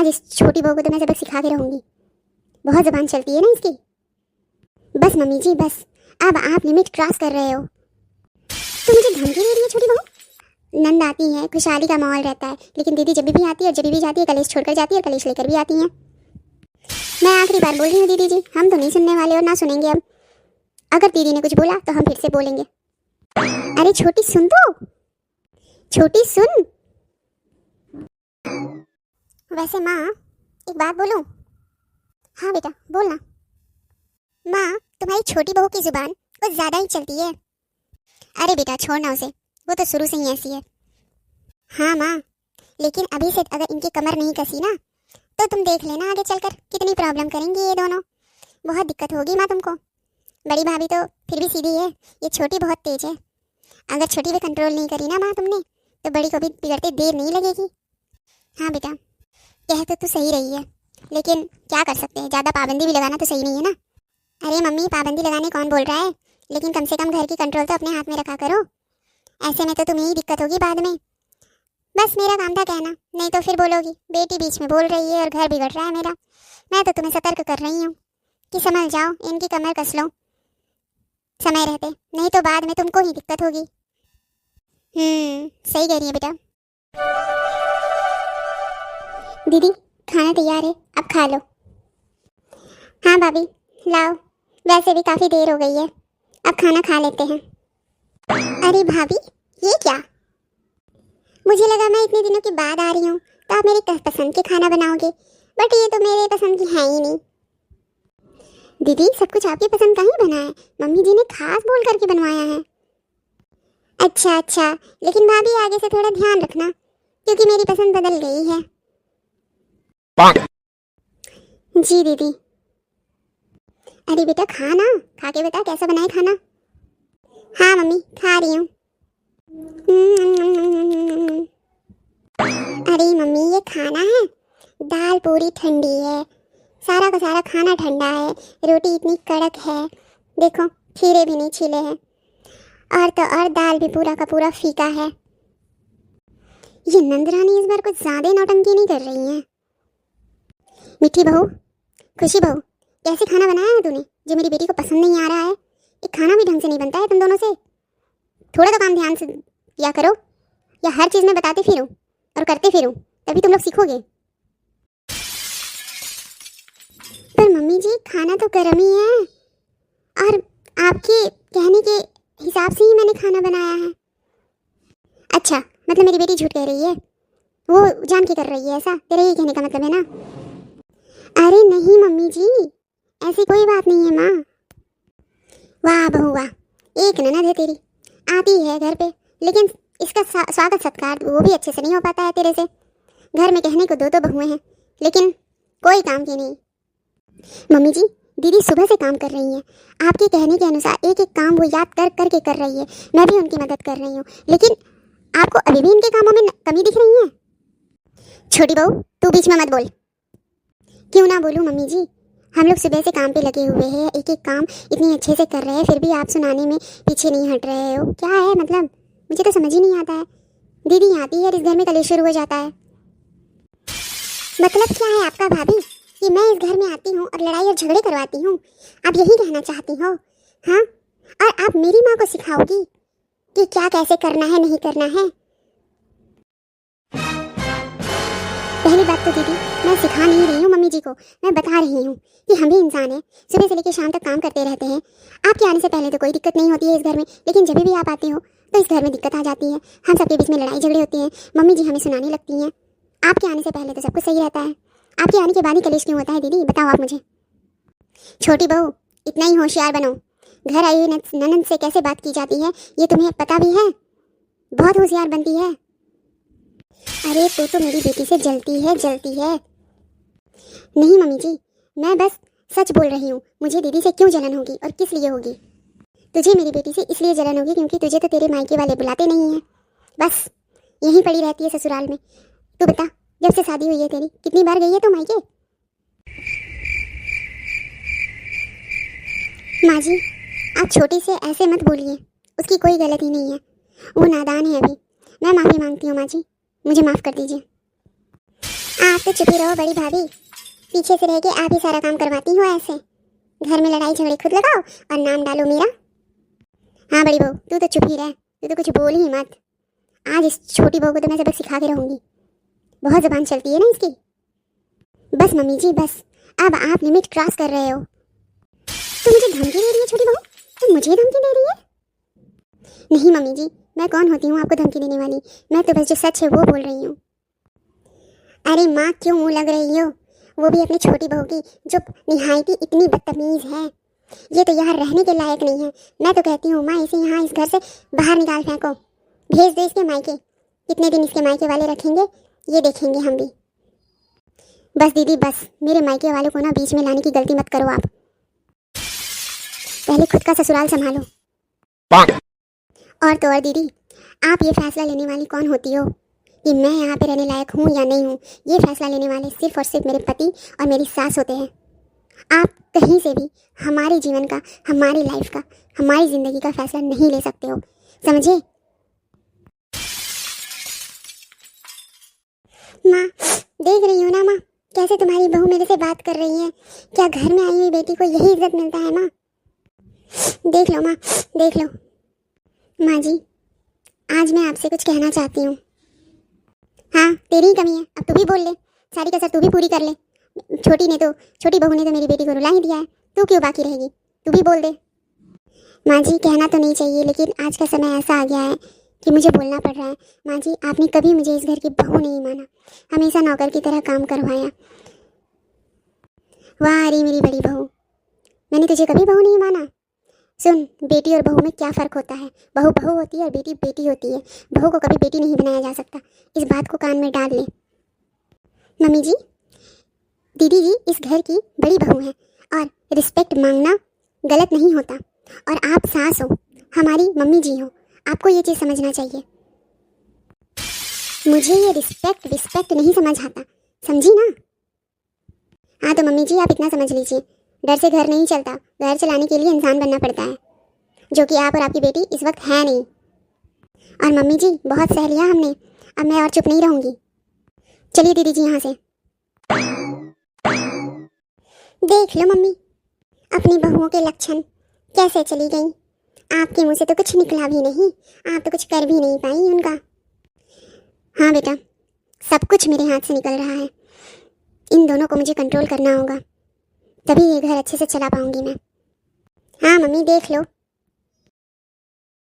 आज इस छोटी बहू को तो मैं सबक सिखा के रहूंगी। बहुत ज़बान चलती है ना इसकी। बस मम्मी जी बस, अब आप लिमिट क्रॉस कर रहे हो। तो मुझे धमकी दे रही है छोटी बहू। नंद आती है, खुशहाली का माहौल रहता है, लेकिन दीदी जब भी आती है और जब भी जाती है कलेश छोड़कर जाती है और कलेश लेकर भी आती है। मैं आखिरी बार बोल रही हूँ दीदी जी, हम तो नहीं सुनने वाले और ना सुनेंगे अब। अगर दीदी ने कुछ बोला तो हम फिर से बोलेंगे। अरे छोटी सुन तो, छोटी सुन। वैसे माँ एक बात बोलूं? हाँ बेटा बोलना। माँ तुम्हारी छोटी बहू की जुबान कुछ ज़्यादा ही चलती है। अरे बेटा छोड़ना उसे, वो तो शुरू से ही ऐसी है। हाँ माँ, लेकिन अभी से अगर इनकी कमर नहीं कसी ना तो तुम देख लेना आगे चलकर कितनी प्रॉब्लम करेंगी ये दोनों। बहुत दिक्कत होगी माँ तुमको। बड़ी भाभी तो फिर भी सीधी है, ये छोटी बहुत तेज है। अगर छोटी पे कंट्रोल नहीं करी ना माँ तुमने तो बड़ी को भी बिगड़ते देर नहीं लगेगी। हाँ बेटा कह तो तू सही रही है, लेकिन क्या कर सकते हैं, ज़्यादा पाबंदी भी लगाना तो सही नहीं है ना। अरे मम्मी पाबंदी लगाने कौन बोल रहा है, लेकिन कम से कम घर की कंट्रोल तो अपने हाथ में रखा करो। ऐसे में तो तुम्हें ही दिक्कत होगी बाद में। बस मेरा काम था कहना, नहीं तो फिर बोलोगी बेटी बीच में बोल रही है और घर बिगड़ रहा है मेरा। मैं तो तुम्हें सतर्क कर रही हूँ कि समझ जाओ, इनकी कमर कस लो समय रहते, नहीं तो बाद में तुमको ही दिक्कत होगी। सही कह रही है बेटा। दीदी खाना तैयार है, अब खा लो। हाँ भाभी लाओ, वैसे भी काफ़ी देर हो गई है, अब खाना खा लेते हैं। अरे भाभी ये क्या, मुझे लगा मैं इतने दिनों के बाद आ रही हूँ तो आप मेरी पसंद के खाना बनाओगे, बट ये तो मेरे पसंद की है ही नहीं। दीदी सब कुछ आपकी पसंद का ही बना है, मम्मी जी ने खास बोल करके बनवाया है। अच्छा अच्छा, लेकिन भाभी आगे से थोड़ा ध्यान रखना क्योंकि मेरी पसंद बदल गई है। जी दीदी। अरे बेटा खाना खा के बता कैसा बना है खाना। हाँ मम्मी खा रही हूँ। अरे मम्मी ये खाना है, दाल पूरी ठंडी है, सारा का सारा खाना ठंडा है, रोटी इतनी कड़क है, देखो खीरे भी नहीं छिले हैं, और तो और दाल भी पूरा का पूरा फीका है। ये नंदरानी इस बार कुछ ज़्यादा नौटंकी नहीं कर रही हैं। मिठी बहू, खुशी बहू, कैसे खाना बनाया है तूने जो मेरी बेटी को पसंद नहीं आ रहा है। एक खाना भी ढंग से नहीं बनता है तुम दोनों से। थोड़ा तो काम ध्यान से किया करो, या हर चीज़ में बताते फिरूं और करते फिरूं, तभी तुम लोग सीखोगे। पर मम्मी जी खाना तो गर्म ही है, और आपके कहने के हिसाब से ही मैंने खाना बनाया है। अच्छा मतलब मेरी बेटी झूठ कह रही है, वो जान के कर रही है ऐसा, तेरे ये कहने का मतलब है ना। अरे नहीं मम्मी जी, ऐसी कोई बात नहीं है माँ। वाह बहू वाह, एक ननद है तेरी, आती है घर पे, लेकिन इसका स्वागत सत्कार वो भी अच्छे से नहीं हो पाता है तेरे से। घर में कहने को दो तो बहुएं हैं, लेकिन कोई काम की नहीं। मम्मी जी दीदी सुबह से काम कर रही हैं, आपके कहने के अनुसार एक एक काम वो याद कर करके कर रही है, मैं भी उनकी मदद कर रही हूँ, लेकिन आपको अभी भी इनके कामों में कमी दिख रही है। छोटी बहू तू बीच में मत बोल। क्यों ना बोलूँ मम्मी जी, हम लोग सुबह से काम पे लगे हुए हैं, एक एक काम इतनी अच्छे से कर रहे हैं, फिर भी आप सुनाने में पीछे नहीं हट रहे हो। क्या है मतलब, मुझे तो समझ ही नहीं आता है। दीदी आती है और इस घर में कलेश शुरू हो जाता है। मतलब क्या है आपका भाभी कि मैं इस घर में आती हूँ और लड़ाई और झगड़े करवाती हूँ, आप यही कहना चाहती हो? हाँ, और आप मेरी माँ को सिखाओगी कि क्या कैसे करना है नहीं करना है। पहली बात तो दीदी मैं सिखा नहीं रही हूँ मम्मी जी को, मैं बता रही हूँ कि हम भी इंसान हैं, सुबह से लेकर शाम तक काम करते रहते हैं। आपके आने से पहले तो कोई दिक्कत नहीं होती है इस घर में, लेकिन जब भी आप आते हो तो इस घर में दिक्कत आ जाती है, हम सबके बीच में लड़ाई झगड़े होती हैं, मम्मी जी हमें सुनाने लगती हैं। आपके आने से पहले तो सब कुछ सही रहता है, आपके आने के बाद ही कलेश क्यों होता है दीदी, बताओ आप मुझे। छोटी बहू इतना ही होशियार बनो, घर आई हुई ननद से कैसे बात की जाती है ये तुम्हें पता भी है, बहुत होशियार बनती है। अरे तो मेरी बेटी से जलती है। नहीं मम्मी जी, मैं बस सच बोल रही हूँ, मुझे दीदी से क्यों जलन होगी और किस लिए होगी। तुझे मेरी बेटी से इसलिए जलन होगी क्योंकि तुझे तो तेरे मायके वाले बुलाते नहीं हैं, बस यहीं पड़ी रहती है ससुराल में। तू बता जब से शादी हुई है तेरी कितनी बार गई है तू मायके। माँ जी आप छोटी से ऐसे मत बोलिए, उसकी कोई गलती नहीं है, वो नादान है अभी। मैं माफ़ी मांगती हूँ माँ जी, मुझे माफ़ कर दीजिए। आप तो चुप ही रहो बड़ी भाभी, पीछे से रह के आप ही सारा काम करवाती हो ऐसे। घर में लड़ाई झगड़े खुद लगाओ और नाम डालो मेरा। हाँ बड़ी बहू, तू तो चुप ही रह, तू तो कुछ बोल ही मत। आज इस छोटी बहू को तो मैं सबक सिखा के रहूंगी, बहुत जबान चलती है ना इसकी। बस मम्मी जी बस, अब आप लिमिट क्रॉस कर रहे हो। तो मुझे धमकी दे रही है छोटी बहू, तो मुझे धमकी दे रही है? नहीं मम्मी जी, मैं कौन होती हूँ आपको धमकी देने वाली, मैं तो बस जो सच है वो बोल रही हूँ। अरे माँ क्यों मुँह लग रही हो, वो भी अपनी छोटी बहू की जो निहायती इतनी बदतमीज है। ये तो यहाँ रहने के लायक नहीं है। मैं तो कहती हूँ माँ इसे यहाँ इस घर से बाहर निकाल फेंको, भेज दो इसके मायके। कितने दिन इसके मायके वाले रखेंगे ये देखेंगे हम भी। बस दीदी बस, मेरे मायके वालों को ना बीच में लाने की गलती मत करो आप, पहले खुद का ससुराल संभालो। और तो और दीदी, आप ये फैसला लेने वाली कौन होती हो कि मैं यहाँ पे रहने लायक हूँ या नहीं हूँ? ये फैसला लेने वाले सिर्फ और सिर्फ मेरे पति और मेरी सास होते हैं। आप कहीं से भी हमारे जीवन का, हमारी लाइफ का, हमारी ज़िंदगी का फैसला नहीं ले सकते हो, समझे? माँ देख रही हो ना माँ, कैसे तुम्हारी बहू मेरे से बात कर रही है। क्या घर में आई हुई बेटी को यही इज्जत मिलता है माँ? देख लो माँ, देख लो। माँ जी आज मैं आपसे कुछ कहना चाहती हूँ। हाँ तेरी ही कमी है, अब तू भी बोल ले, सारी कसर तू भी पूरी कर ले। छोटी बहू ने तो मेरी बेटी को रुला ही दिया है, तू क्यों बाकी रहेगी? तू भी बोल दे। माँ जी कहना तो नहीं चाहिए, लेकिन आज का समय ऐसा आ गया है कि मुझे बोलना पड़ रहा है। माँ जी आपने कभी मुझे इस घर की बहू नहीं माना, हमेशा नौकर की तरह काम करवाया। वाह अरे मेरी बड़ी बहू, मैंने तुझे कभी बहू नहीं माना? सुन, बेटी और बहू में क्या फ़र्क होता है। बहू बहू होती है और बेटी बेटी होती है। बहू को कभी बेटी नहीं बनाया जा सकता, इस बात को कान में डाल ले। मम्मी जी, दीदी जी इस घर की बड़ी बहू हैं और रिस्पेक्ट मांगना गलत नहीं होता। और आप सास हो, हमारी मम्मी जी हो, आपको ये चीज़ समझना चाहिए। मुझे ये रिस्पेक्ट नहीं समझ आता, समझी ना? हाँ तो मम्मी जी आप इतना समझ लीजिए, डर से घर नहीं चलता, घर चलाने के लिए इंसान बनना पड़ता है, जो कि आप और आपकी बेटी इस वक्त है नहीं। और मम्मी जी बहुत सह लिया हमने, अब मैं और चुप नहीं रहूँगी। चलिए दीदी जी यहाँ से। देख लो मम्मी, अपनी बहुओं के लक्षण कैसे चली गई। आपके मुँह से तो कुछ निकला भी नहीं, आप तो कुछ कर भी नहीं पाई उनका। हाँ बेटा, सब कुछ मेरे हाथ से निकल रहा है, इन दोनों को मुझे कंट्रोल करना होगा, तभी ये घर अच्छे से चला पाऊंगी मैं। हाँ मम्मी देख लो,